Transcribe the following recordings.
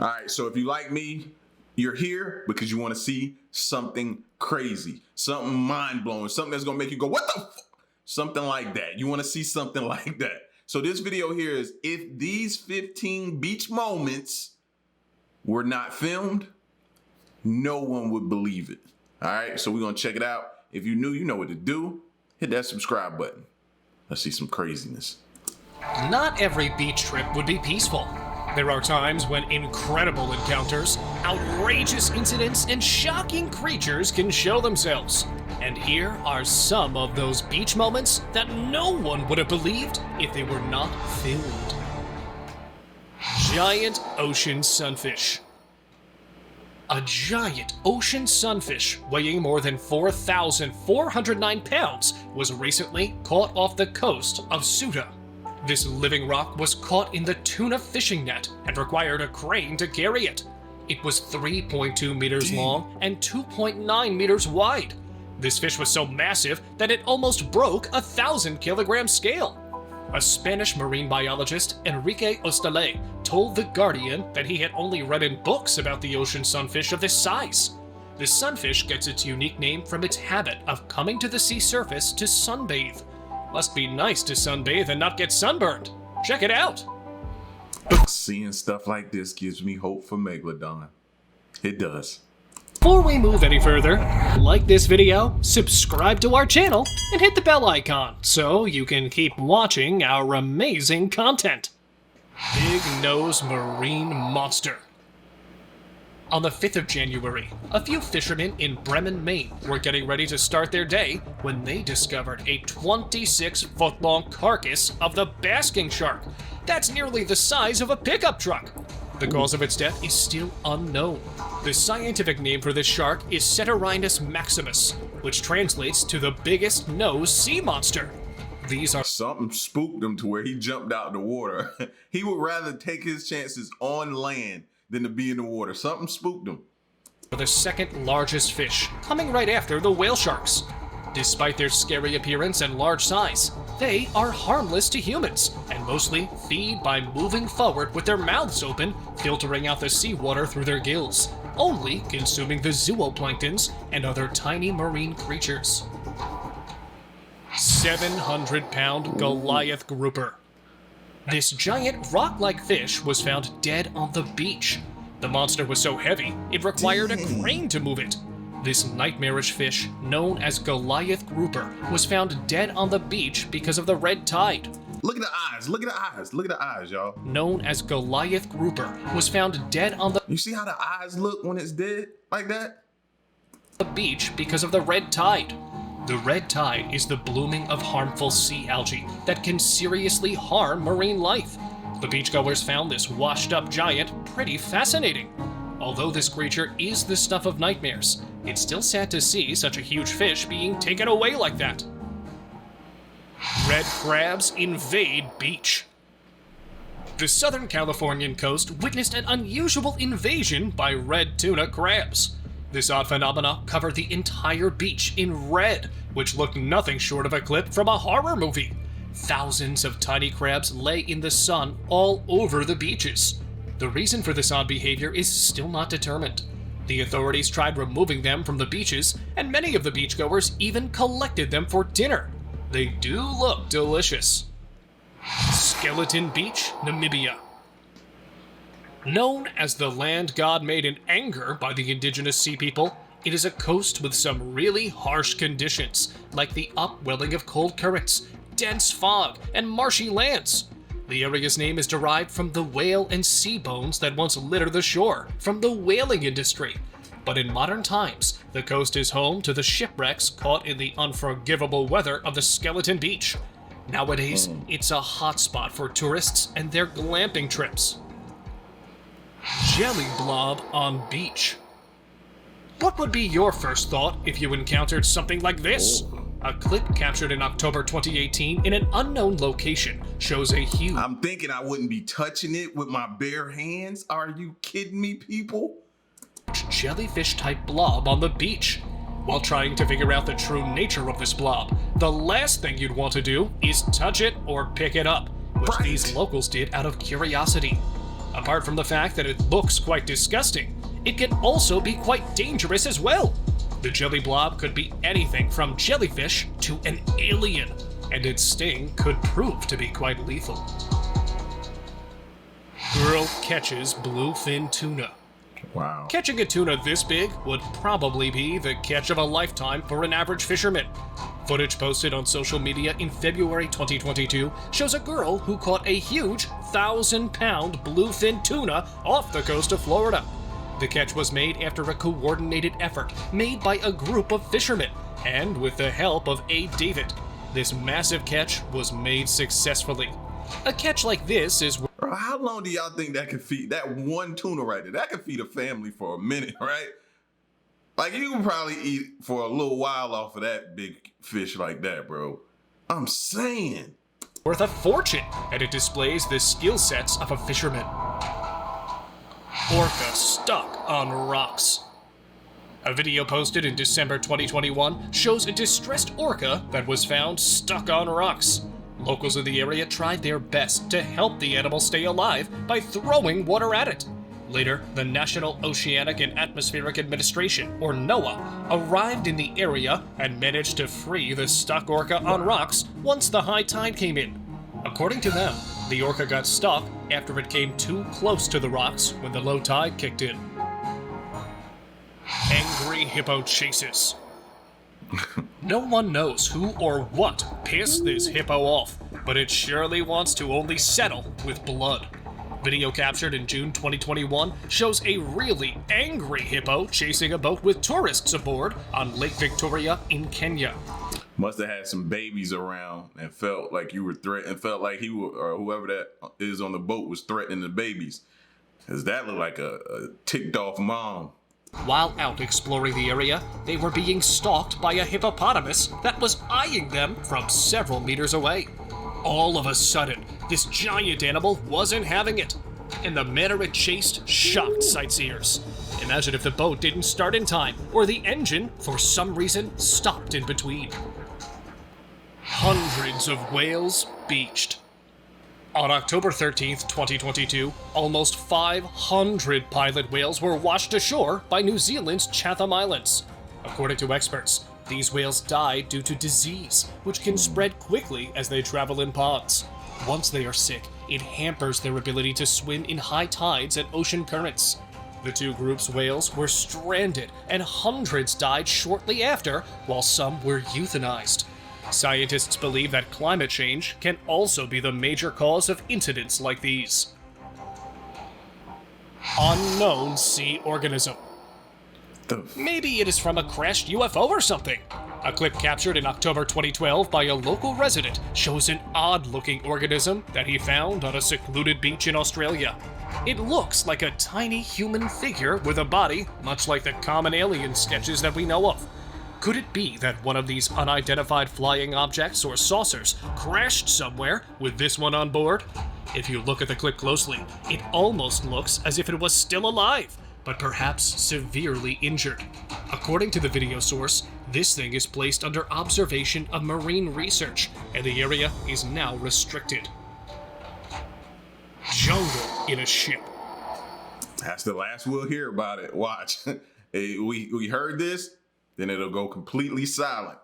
All right, so if you like me, you're here because you want to see something crazy, something mind-blowing, something that's going to make you go, what the f-? Something like that. You want to see something like that. So this video here is if these 15 beach moments were not filmed, no one would believe it. All right, so we're going to check it out. If you're new, you know what to do. Hit that subscribe button. Let's see some craziness. Not every beach trip would be peaceful. There are times when incredible encounters, outrageous incidents, and shocking creatures can show themselves. And here are some of those beach moments that no one would have believed if they were not filmed. Giant ocean sunfish. A giant ocean sunfish weighing more than 4,409 pounds was recently caught off the coast of Ceuta. This living rock was caught in the tuna fishing net and required a crane to carry it. It was 3.2 meters long and 2.9 meters wide. This fish was so massive that it almost broke a 1,000-kilogram scale. A Spanish marine biologist, Enrique Ostale, told The Guardian that he had only read in books about the ocean sunfish of this size. The sunfish gets its unique name from its habit of coming to the sea surface to sunbathe. Must be nice to sunbathe and not get sunburned. Check it out. Seeing stuff like this gives me hope for Megalodon. It does. Before we move any further, like this video, subscribe to our channel, and hit the bell icon so you can keep watching our amazing content. Big Nose Marine Monster. On the 5th of January, a few fishermen in Bremen, Maine were getting ready to start their day when they discovered a 26-foot-long carcass of the basking shark. That's nearly the size of a pickup truck. The cause of its death is still unknown. The scientific name for this shark is Ceterinus maximus, which translates to the biggest nose sea monster. These are something spooked him to where he jumped out the water. He would rather take his chances on land than to be in the water. Something spooked him. The second largest fish, coming right after the whale sharks. Despite their scary appearance and large size, they are harmless to humans and mostly feed by moving forward with their mouths open, filtering out the seawater through their gills, only consuming the zooplanktons and other tiny marine creatures. 700-pound Goliath grouper. This giant rock-like fish was found dead on the beach. The monster was so heavy, it required a crane to move it. This nightmarish fish, known as Goliath grouper, was found dead on the beach because of the red tide. Look at the eyes, look at the eyes, look at the eyes, y'all. Known as Goliath grouper, was found dead on the You see how the eyes look when it's dead? Like that? The beach because of the red tide. The red tide is the blooming of harmful sea algae that can seriously harm marine life. The beachgoers found this washed-up giant pretty fascinating. Although this creature is the stuff of nightmares, it's still sad to see such a huge fish being taken away like that. Red crabs invade beach. The Southern Californian coast witnessed an unusual invasion by red tuna crabs. This odd phenomena covered the entire beach in red, which looked nothing short of a clip from a horror movie. Thousands of tiny crabs lay in the sun all over the beaches. The reason for this odd behavior is still not determined. The authorities tried removing them from the beaches, and many of the beachgoers even collected them for dinner. They do look delicious. Skeleton Beach, Namibia. Known as the land God made in anger by the indigenous sea people, it is a coast with some really harsh conditions, like the upwelling of cold currents, dense fog, and marshy lands. The area's name is derived from the whale and sea bones that once littered the shore from the whaling industry. But in modern times, the coast is home to the shipwrecks caught in the unforgivable weather of the Skeleton Beach. Nowadays, it's a hotspot for tourists and their glamping trips. Jelly blob on beach. What would be your first thought if you encountered something like this? A clip captured in October 2018 in an unknown location shows a huge... I'm thinking I wouldn't be touching it with my bare hands. Are you kidding me, people? Jellyfish-type blob on the beach. While trying to figure out the true nature of this blob, the last thing you'd want to do is touch it or pick it up, which these locals did out of curiosity. Apart from the fact that it looks quite disgusting, it can also be quite dangerous as well. The jelly blob could be anything from jellyfish to an alien, and its sting could prove to be quite lethal. Girl catches bluefin tuna. Wow. Catching a tuna this big would probably be the catch of a lifetime for an average fisherman. Footage posted on social media in February 2022 shows a girl who caught a huge 1,000-pound bluefin tuna off the coast of Florida. The catch was made after a coordinated effort made by a group of fishermen, and with the help of Abe David. This massive catch was made successfully. A catch like this is... Bro, how long do y'all think that could feed, that one tuna right there? That could feed a family for a minute, right? Like, you can probably eat for a little while off of that big fish like that, bro. I'm saying. worth a fortune, and it displays the skill sets of a fisherman. Orca stuck on rocks. A video posted in December 2021 shows a distressed orca that was found stuck on rocks. Locals in the area tried their best to help the animal stay alive by throwing water at it. Later, the National Oceanic and Atmospheric Administration, or NOAA, arrived in the area and managed to free the stuck orca on rocks once the high tide came in. According to them, the orca got stuck after it came too close to the rocks when the low tide kicked in. Angry hippo chases. No one knows who or what pissed this hippo off, but it surely wants to only settle with blood. Video captured in June 2021 shows a really angry hippo chasing a boat with tourists aboard on Lake Victoria in Kenya. Must have had some babies around and felt like you were threatened, felt like he or whoever that is on the boat was threatening the babies. Cause that looked like a ticked off mom. While out exploring the area, they were being stalked by a hippopotamus that was eyeing them from several meters away. All of a sudden, this giant animal wasn't having it, and the manner it chased shocked sightseers. Imagine if the boat didn't start in time, or the engine, for some reason, stopped in between. Hundreds of whales beached. On October 13th, 2022, almost 500 pilot whales were washed ashore by New Zealand's Chatham Islands. According to experts, these whales died due to disease, which can spread quickly as they travel in pods. Once they are sick, it hampers their ability to swim in high tides and ocean currents. The two groups' whales were stranded, and hundreds died shortly after, while some were euthanized. Scientists believe that climate change can also be the major cause of incidents like these. Unknown sea organism. Maybe it is from a crashed UFO or something. A clip captured in October 2012 by a local resident shows an odd-looking organism that he found on a secluded beach in Australia. It looks like a tiny human figure with a body much like the common alien sketches that we know of. Could it be that one of these unidentified flying objects or saucers crashed somewhere with this one on board? If you look at the clip closely, it almost looks as if it was still alive, but perhaps severely injured. According to the video source, this thing is placed under observation of marine research, and the area is now restricted. Jungle in a ship. That's the last we'll hear about it. Watch. Hey, we heard this, then it'll go completely silent.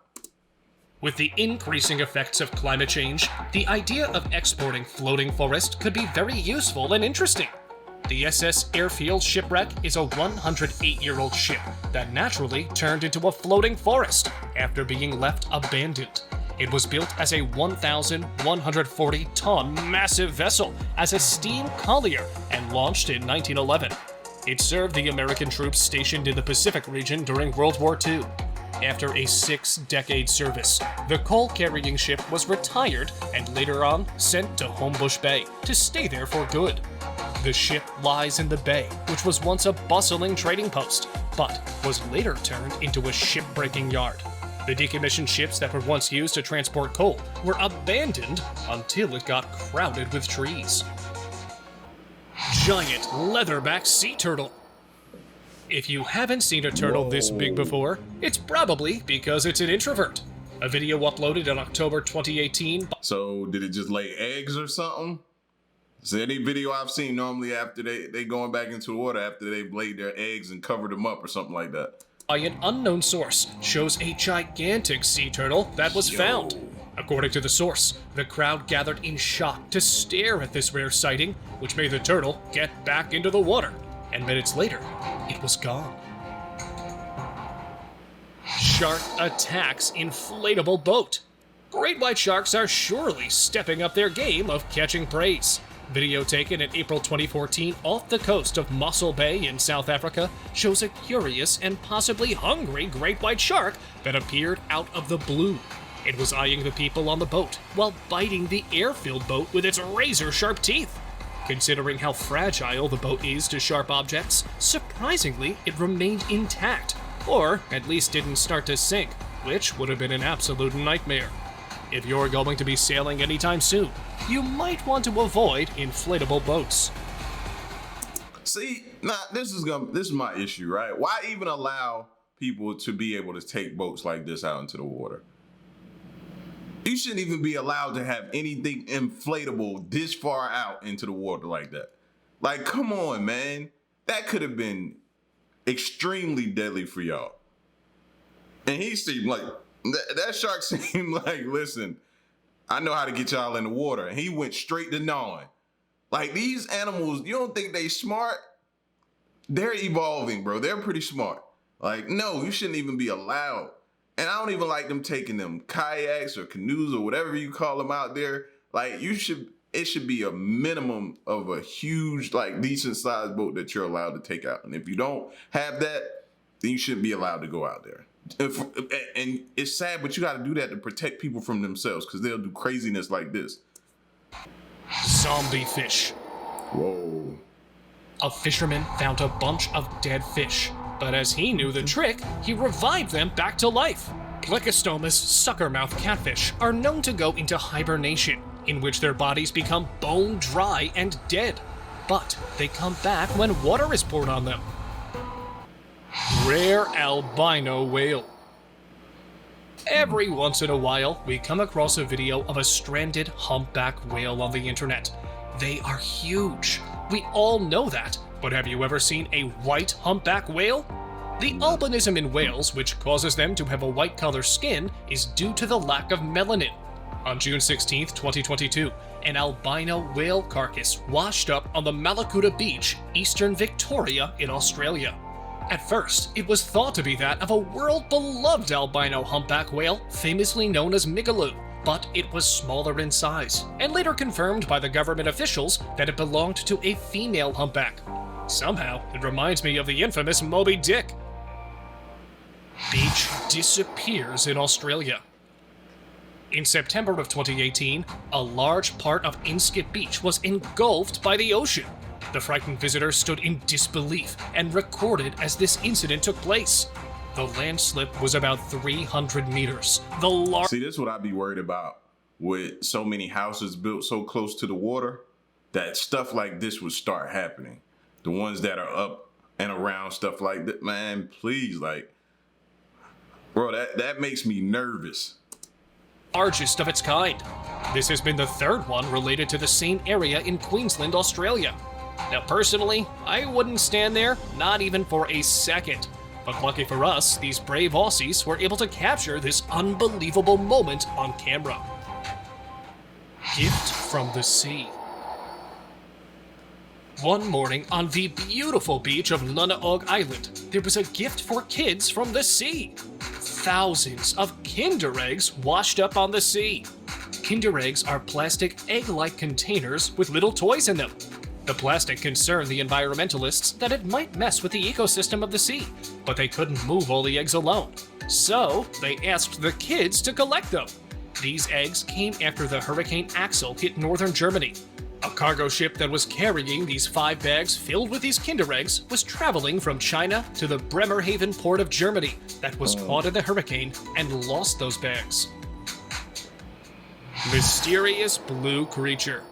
With the increasing effects of climate change, the idea of exporting floating forest could be very useful and interesting. The SS Airfield shipwreck is a 108-year-old ship that naturally turned into a floating forest after being left abandoned. It was built as a 1,140-ton massive vessel as a steam collier and launched in 1911. It served the American troops stationed in the Pacific region during World War II. After a 6-decade service, the coal-carrying ship was retired and later on sent to Homebush Bay to stay there for good. The ship lies in the bay, which was once a bustling trading post, but was later turned into a ship-breaking yard. The decommissioned ships that were once used to transport coal were abandoned until it got crowded with trees. Giant leatherback sea turtle. If you haven't seen a turtle this big before, it's probably because it's an introvert. A video uploaded in October 2018. So did it just lay eggs or something? So any video I've seen, normally after they going back into the water after they laid their eggs and covered them up or something like that. By an unknown source shows a gigantic sea turtle that was found. According to the source, the crowd gathered in shock to stare at this rare sighting, which made the turtle get back into the water. And minutes later, it was gone. Shark attacks inflatable boat. Great white sharks are surely stepping up their game of catching prey. Video taken in April 2014 off the coast of Mossel Bay in South Africa shows a curious and possibly hungry great white shark that appeared out of the blue. It was eyeing the people on the boat while biting the air-filled boat with its razor-sharp teeth. Considering how fragile the boat is to sharp objects, surprisingly, it remained intact, or at least didn't start to sink, which would have been an absolute nightmare. If you're going to be sailing anytime soon, you might want to avoid inflatable boats. See, this is my issue, right? Why even allow people to be able to take boats like this out into the water? You shouldn't even be allowed to have anything inflatable this far out into the water like that. Like, come on, man. That could have been extremely deadly for y'all. And he seemed like, that shark seemed like, listen, I know how to get y'all in the water. And he went straight to gnawing. Like, these animals, you don't think they smart? They're evolving, bro. They're pretty smart. Like, no, you shouldn't even be allowed. And I don't even like them taking them kayaks or canoes or whatever you call them out there. Like, it should be a minimum of a huge, like, decent sized boat that you're allowed to take out. And if you don't have that, then you shouldn't be allowed to go out there. And it's sad, but you got to do that to protect people from themselves, because they'll do craziness like this. Zombie fish. Whoa. A fisherman found a bunch of dead fish, but as he knew the trick, he revived them back to life. Plecostomus suckermouth catfish are known to go into hibernation, in which their bodies become bone dry and dead, but they come back when water is poured on them. Rare albino whale. Every once in a while, we come across a video of a stranded humpback whale on the internet. They are huge. We all know that, but have you ever seen a white humpback whale? The albinism in whales, which causes them to have a white color skin, is due to the lack of melanin. On June 16, 2022, an albino whale carcass washed up on the Malakuta Beach, eastern Victoria in Australia. At first, it was thought to be that of a world-beloved albino humpback whale, famously known as Migaloo, but it was smaller in size, and later confirmed by the government officials that it belonged to a female humpback. Somehow, it reminds me of the infamous Moby Dick. Beach disappears in Australia. In September of 2018, a large part of Inskip Beach was engulfed by the ocean. The frightened visitors stood in disbelief and recorded as this incident took place. The landslip was about 300 meters. See, this is what I'd be worried about with so many houses built so close to the water, that stuff like this would start happening. The ones that are up and around stuff like that, man, please, like, bro, that makes me nervous. Largest of its kind. This has been the third one related to the same area in Queensland, Australia. Now, personally, I wouldn't stand there, not even for a second. But lucky for us, these brave Aussies were able to capture this unbelievable moment on camera. Gift from the sea. One morning on the beautiful beach of Nunaog Island, there was a gift for kids from the sea. Thousands of Kinder eggs washed up on the sea. Kinder eggs are plastic egg-like containers with little toys in them. The plastic concerned the environmentalists that it might mess with the ecosystem of the sea, but they couldn't move all the eggs alone. So they asked the kids to collect them. These eggs came after the Hurricane Axel hit northern Germany. A cargo ship that was carrying these 5 bags filled with these Kinder eggs was traveling from China to the Bremerhaven port of Germany that was caught in the hurricane and lost those bags. Mysterious blue creature.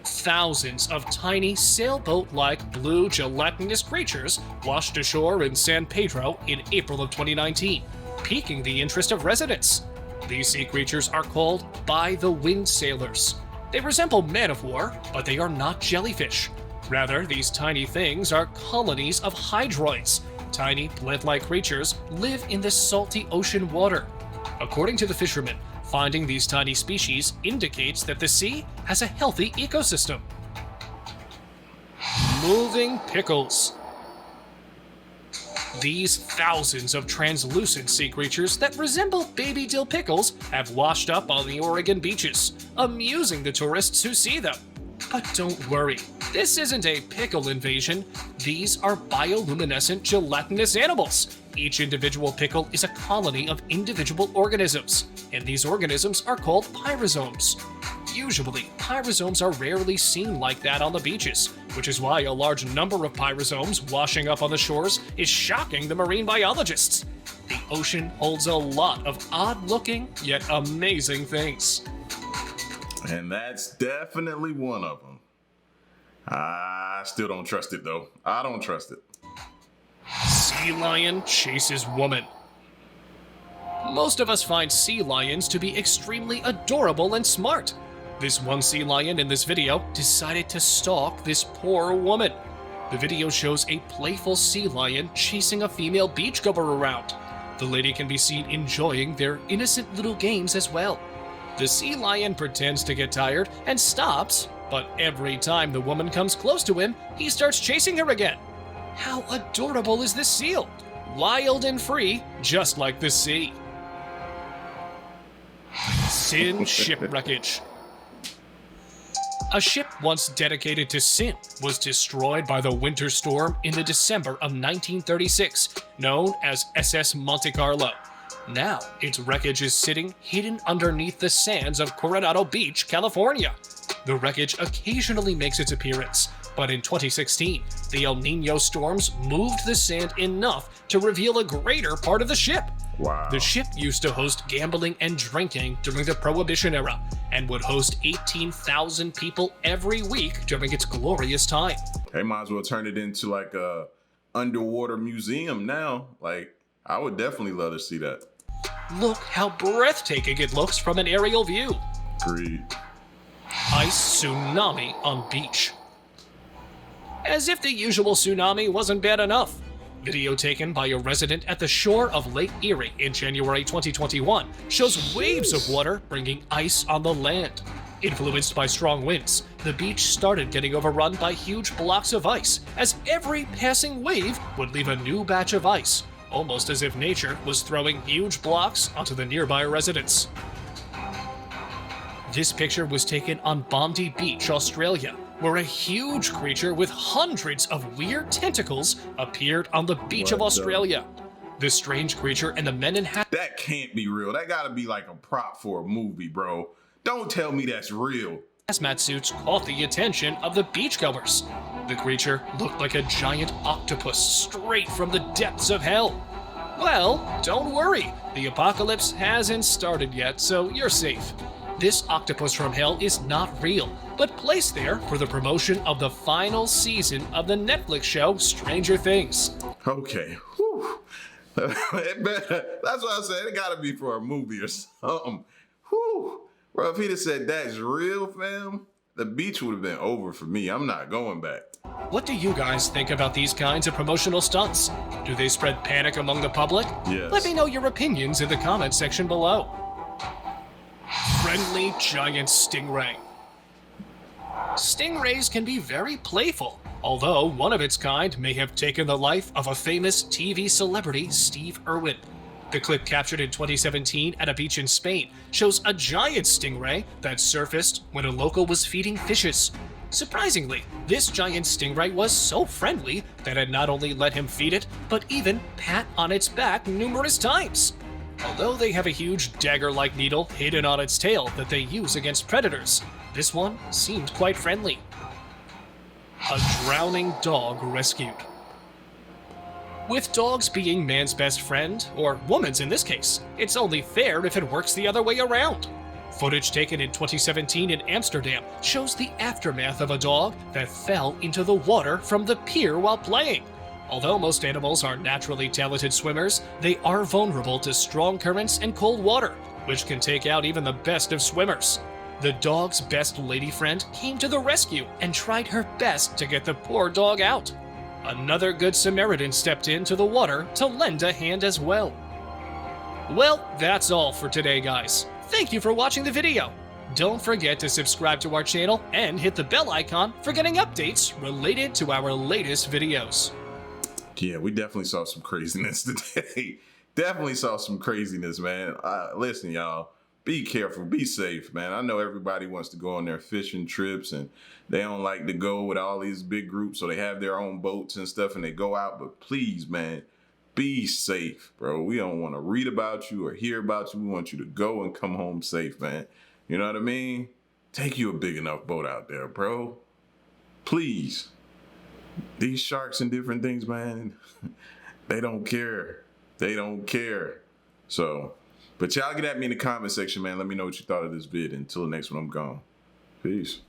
Thousands of tiny sailboat-like blue gelatinous creatures washed ashore in San Pedro in April of 2019, piquing the interest of residents. These sea creatures are called by the wind sailors. They resemble man-of-war, but they are not jellyfish. Rather, these tiny things are colonies of hydroids. Tiny, plant-like creatures live in the salty ocean water. According to the fishermen, finding these tiny species indicates that the sea has a healthy ecosystem. Moving pickles. These thousands of translucent sea creatures that resemble baby dill pickles have washed up on the Oregon beaches, amusing the tourists who see them. But don't worry, this isn't a pickle invasion. These are bioluminescent gelatinous animals. Each individual pickle is a colony of individual organisms, and these organisms are called pyrosomes. Usually, pyrosomes are rarely seen like that on the beaches, which is why a large number of pyrosomes washing up on the shores is shocking the marine biologists. The ocean holds a lot of odd-looking yet amazing things. And that's definitely one of them. I still don't trust it, though. I don't trust it. Sea lion chases woman. Most of us find sea lions to be extremely adorable and smart. This one sea lion in this video decided to stalk this poor woman. The video shows a playful sea lion chasing a female beachgoer around. The lady can be seen enjoying their innocent little games as well. The sea lion pretends to get tired and stops, but every time the woman comes close to him, he starts chasing her again. How adorable is this seal? Wild and free, just like the sea. Sin ship wreckage. A ship once dedicated to sin was destroyed by the winter storm in the December of 1936, known as SS Monte Carlo. Now, its wreckage is sitting hidden underneath the sands of Coronado Beach, California. The wreckage occasionally makes its appearance, but in 2016, the El Nino storms moved the sand enough to reveal a greater part of the ship. Wow. The ship used to host gambling and drinking during the Prohibition era, and would host 18,000 people every week during its glorious time. They might as well turn it into like a underwater museum now. Like, I would definitely love to see that. Look how breathtaking it looks from an aerial view. Agreed. Ice tsunami on beach. As if the usual tsunami wasn't bad enough. Video taken by a resident at the shore of Lake Erie in January 2021 shows waves of water bringing ice on the land. Influenced by strong winds, the beach started getting overrun by huge blocks of ice, as every passing wave would leave a new batch of ice, almost as if nature was throwing huge blocks onto the nearby residents. This picture was taken on Bondi Beach, Australia, where a huge creature with hundreds of weird tentacles appeared on the beach of Australia. This strange creature and the men in That can't be real. That gotta be like a prop for a movie, bro. Don't tell me that's real. hazmat suits caught the attention of the beachgoers. The creature looked like a giant octopus straight from the depths of hell. Well, don't worry, the apocalypse hasn't started yet, so you're safe. This octopus from hell is not real, but placed there for the promotion of the final season of the Netflix show Stranger Things. Okay. Whew. That's what I said. It gotta be for a movie or something. Whew. Bro, if he'd have said that's real, fam, the beach would have been over for me. I'm not going back. What do you guys think about these kinds of promotional stunts? Do they spread panic among the public? Yes. Let me know your opinions in the comment section below. Friendly giant stingray. Stingrays can be very playful, although one of its kind may have taken the life of a famous TV celebrity, Steve Irwin. The clip captured in 2017 at a beach in Spain shows a giant stingray that surfaced when a local was feeding fishes. Surprisingly, this giant stingray was so friendly that it not only let him feed it, but even pat on its back numerous times. Although they have a huge dagger-like needle hidden on its tail that they use against predators, this one seemed quite friendly. A drowning dog rescued. With dogs being man's best friend, or woman's in this case, it's only fair if it works the other way around. Footage taken in 2017 in Amsterdam shows the aftermath of a dog that fell into the water from the pier while playing. Although most animals are naturally talented swimmers, they are vulnerable to strong currents and cold water, which can take out even the best of swimmers. The dog's best lady friend came to the rescue and tried her best to get the poor dog out. Another good Samaritan stepped into the water to lend a hand as well. Well, that's all for today, guys. Thank you for watching the video. Don't forget to subscribe to our channel and hit the bell icon for getting updates related to our latest videos. Yeah, we definitely saw some craziness today. Definitely saw some craziness, man. Listen, y'all, be careful, be safe, man. I know everybody wants to go on their fishing trips and they don't like to go with all these big groups, so they have their own boats and stuff and they go out. But please, man, be safe, bro. We don't want to read about you or hear about you. We want you to go and come home safe, man. You know what I mean? Take you a big enough boat out there, bro. Please. These sharks and different things, man, they don't care. They don't care. So, but y'all get at me in the comment section, man. Let me know what you thought of this vid. Until the next one, I'm gone. Peace.